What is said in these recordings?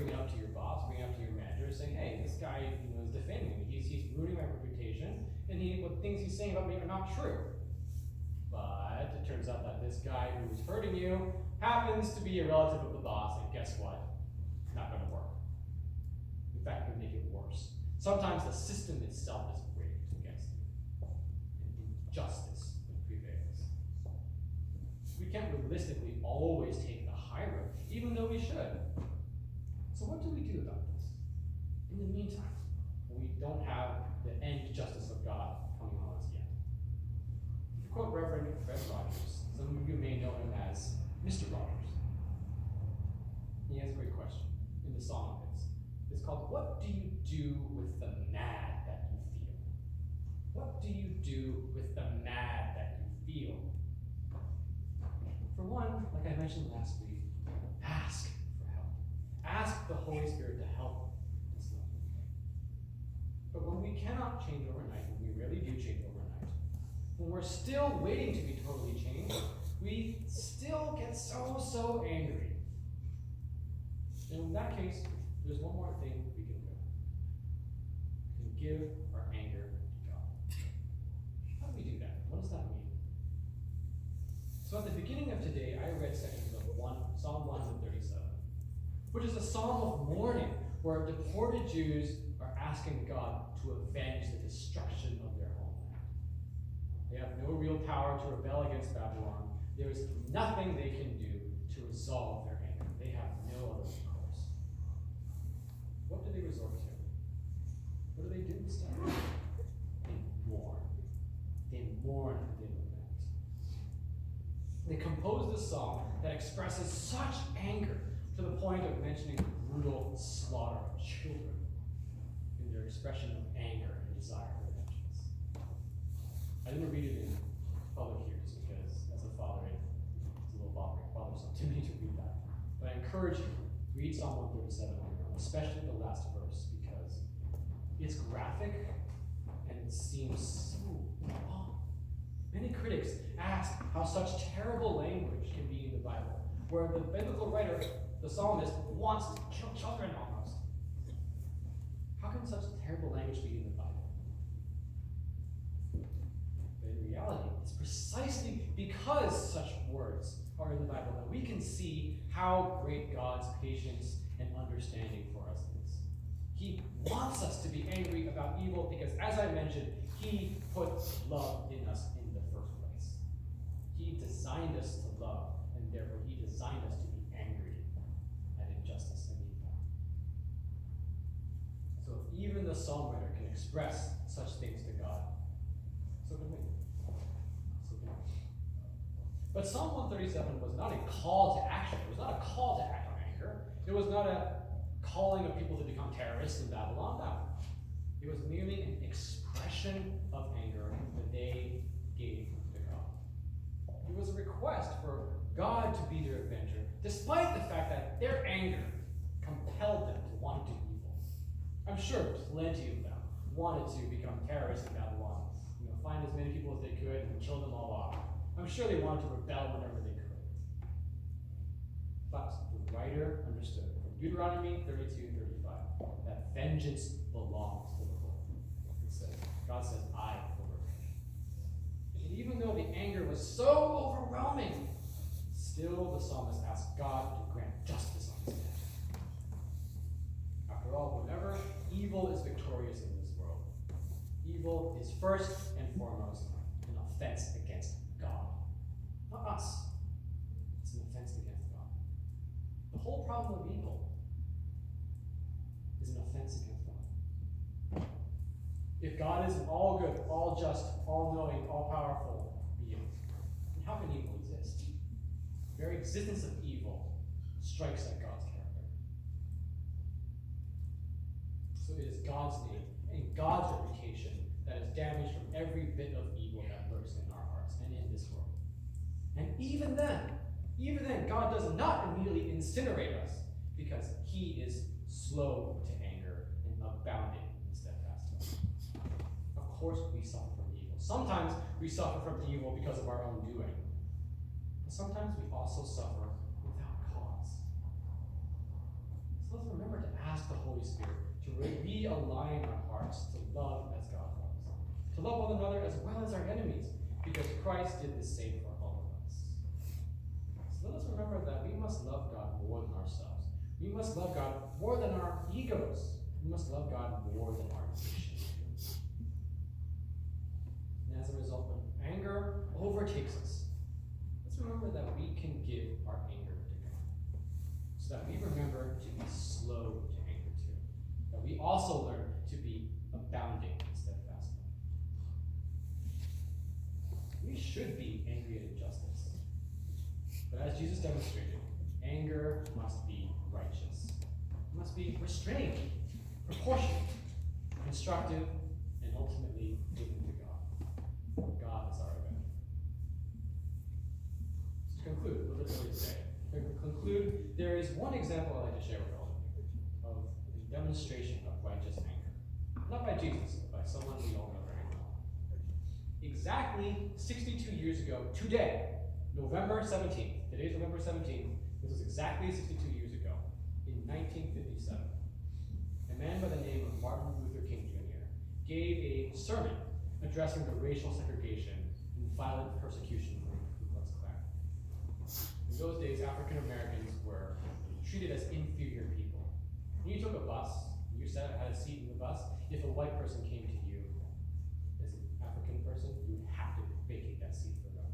bring it up to your boss, bring it up to your manager, saying, hey, this guy is defaming me. He's ruining my reputation, and what things he's saying about me are not true. But it turns out that this guy who's hurting you happens to be a relative of the boss, and guess what? It's not going to work. In fact, it can make it worse. Sometimes the system itself is rigged against you, and injustice prevails. We can't realistically always take the high road, even though we should. So what do we do about this? In the meantime, we don't have the end justice of God coming on us yet. To quote Reverend Fred Rogers, some of you may know him as Mr. Rogers. He has a great question in the song of his. It's called, what do you do with the mad that you feel? What do you do with the mad that you feel? For one, like I mentioned last week, ask for help. Ask the Holy Spirit to help us. But when we cannot change overnight, when we rarely do change overnight, when we're still waiting to be totally changed, we still get so angry. And in that case, there's one more thing we can do. We can give our anger to God. How do we do that? What does that mean? So at the beginning of today, I read sections of Psalm 137, which is a psalm of mourning, where deported Jews are asking God to avenge the destruction of their homeland. They have no real power to rebel against Babylon. There is nothing they can do to resolve their anger. They have no other recourse. What do they resort to? What do they do instead? They mourn. They mourn and they lament. They compose this song that expresses such anger to the point of mentioning brutal slaughter of children in their expression of anger and desire for vengeance. I didn't read it in public here just because, as a father, it's a little bothersome to me to read that. But I encourage you, read Psalm 137 on your own, especially the last verse, because it's graphic and it seems so wrong. Many critics ask how such terrible language can be in the Bible, where the biblical writer, the psalmist, wants to kill children almost. How can such terrible language be in the Bible? But in reality, it's precisely because such words are in the Bible that we can see how great God's patience and understanding for us is. He wants us to be angry about evil because, as I mentioned, He puts love in us in the first place. He designed us to love, and therefore He designed us to be angry at injustice and evil. So if even the psalm writer can express such things to God, so can we. So can we. But Psalm 137 was not a call to action. It was not a call to act on anger. It was not a calling of people to become terrorists in Babylon. No. It was merely an expression of anger that they gave to God. It was a request for God to be their avenger, despite the fact that their anger compelled them to want to do evil. I'm sure plenty of them wanted to become terrorists in Babylon, find as many people as they could and kill them all off. I'm sure they wanted to rebel whenever they could. But the writer understood from Deuteronomy 32:35 that vengeance belongs to the Lord. God says, I will revenge. And even though the anger was so overwhelming, still the psalmist asked God to grant justice on his behalf. After all, whenever evil is victorious in this world, evil is first and foremost an offense against God. Not us. It's an offense against God. The whole problem of evil is an offense against God. If God is an all good, all just, all knowing, all powerful being, then how can evil exist? The very existence of evil strikes at God's character. So it is God's name and God's reputation that is damaged from every bit of evil that lurks in our hearts and in this world. And even then, God does not immediately incinerate us because He is slow to anger and abounding in steadfast love. Of course, we suffer from evil. Sometimes we suffer from evil because of our own doing. But sometimes we also suffer without cause. So let's remember ask the Holy Spirit to realign our hearts to love as God loves, to love one another as well as our enemies, because Christ did the same for all of us. So let us remember that we must love God more than ourselves. We must love God more than our egos. We must love God more than our nations. And as a result, when anger overtakes us, let's remember that we can give our anger to God, so that we remember to be slow to anger too, that we also learn to be abounding in steadfast love. We should be angry at injustice, but as Jesus demonstrated, anger must be righteous. It must be restrained, proportionate, constructive, and ultimately given to God. God is our avenger. To conclude, literally today, there is one example I'd like to share with all of you of the demonstration of righteous anger. Not by Jesus, but by someone we all know very well. Exactly 62 years ago today, November 17th, today's November 17th, this was exactly 62 years ago, in 1957, a man by the name of Martin Luther King Jr. gave a sermon addressing the racial segregation and violent persecution of the Ku Klux Klan. In those days, African Americans were treated as inferior people. When you took a bus, you had a seat in the bus, if a white person came to you as an African person, you would have to vacate that seat for them.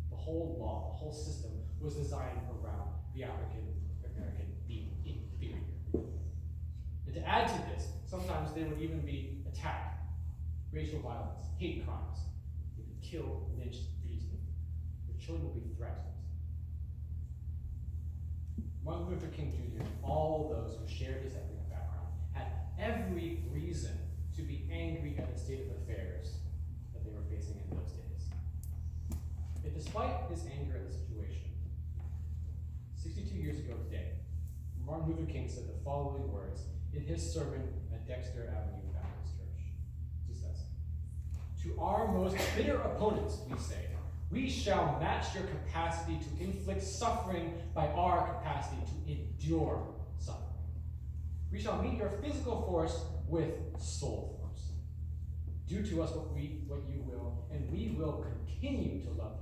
The whole law, the whole system was designed around the African American being inferior. And to add to this, sometimes they would even be attacked. Racial violence, hate crimes. They would kill, lynch, beat. Their children would be threatened. Martin Luther King Jr. and all those who shared his ethnic background had every reason to be angry at the state of affairs that they were facing in those days. Yet despite his anger at the situation, 62 years ago today, Martin Luther King said the following words in his sermon at Dexter Avenue Baptist Church. He says, "To our most bitter opponents, we say, we shall match your capacity to inflict suffering by our capacity to endure suffering. We shall meet your physical force with soul force. Do to us what you will, and we will continue to love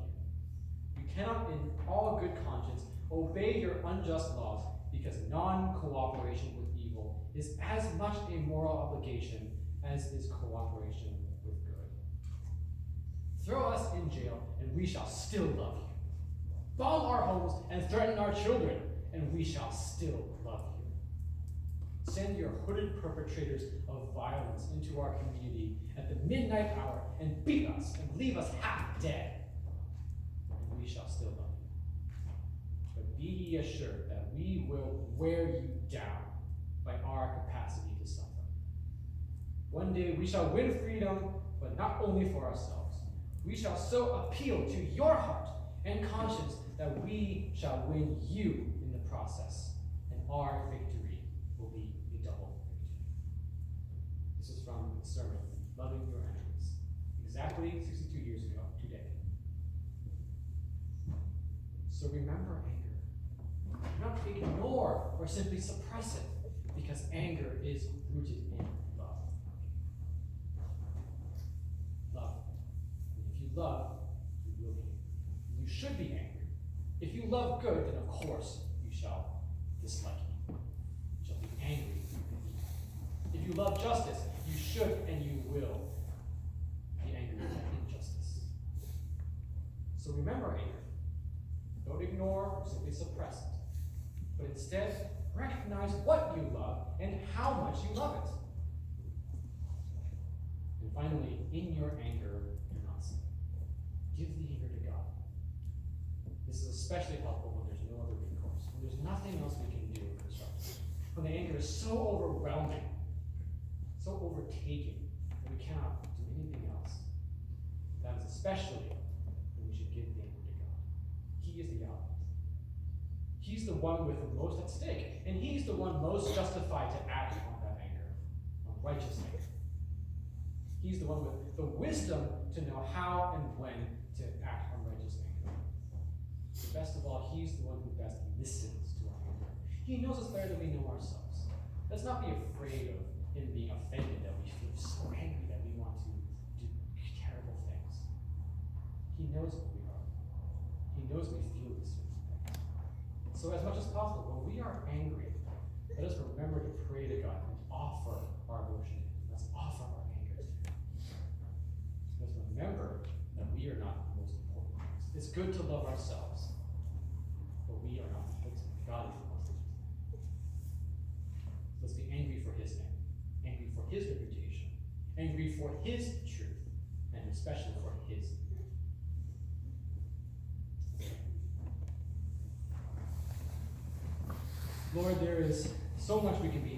you. You cannot in all good conscience obey your unjust laws, because non-cooperation with evil is as much a moral obligation as is cooperation with good. Throw us in jail, and we shall still love you. Bomb our homes and threaten our children, and we shall still love you. Send your hooded perpetrators of violence into our community at the midnight hour and beat us and leave us half dead, and we shall still love you. But be ye assured that we will wear you down by our capacity to suffer. One day we shall win freedom, but not only for ourselves. We shall so appeal to your heart and conscience that we shall win you in the process, and our victory will be a double victory." This is from the sermon, Loving Your Enemies, exactly 62 years ago today. So remember anger. Do not ignore or simply suppress it, because anger is rooted in love. Love. And if you love, you will be angry. You should be angry. If you love good, then of course you shall dislike evil. You shall be angry. If you love justice, you should and you will be angry at injustice. So remember anger. Don't ignore or simply suppress it, but instead recognize what you love and how much you love it. And finally, in your anger, do not sin. Give the anger to God. This is especially helpful when there's no other recourse, when there's nothing else we can do constructively, when the anger is so overwhelming, so overtaking, that we cannot do anything else. That is especially when we should give the anger to God. He is the God. He's the one with the most at stake, and he's the one most justified to act on that anger, on righteous anger. He's the one with the wisdom to know how and when to act on righteous anger. But best of all, he's the one who best listens to our anger. He knows us better than we know ourselves. Let's not be afraid of him being offended, that we feel so angry that we want to do terrible things. He knows what we are. He knows we feel these certain things. So as much as possible, when we are angry, let us remember to pray to God and offer our emotion to him. Let's offer our anger to him. Let's remember that we are not the most important things. It's good to love ourselves, but we are not. God is the most important. Let's be angry for his name, angry for his reputation, angry for his truth, and especially for his. Lord, there is so much we can be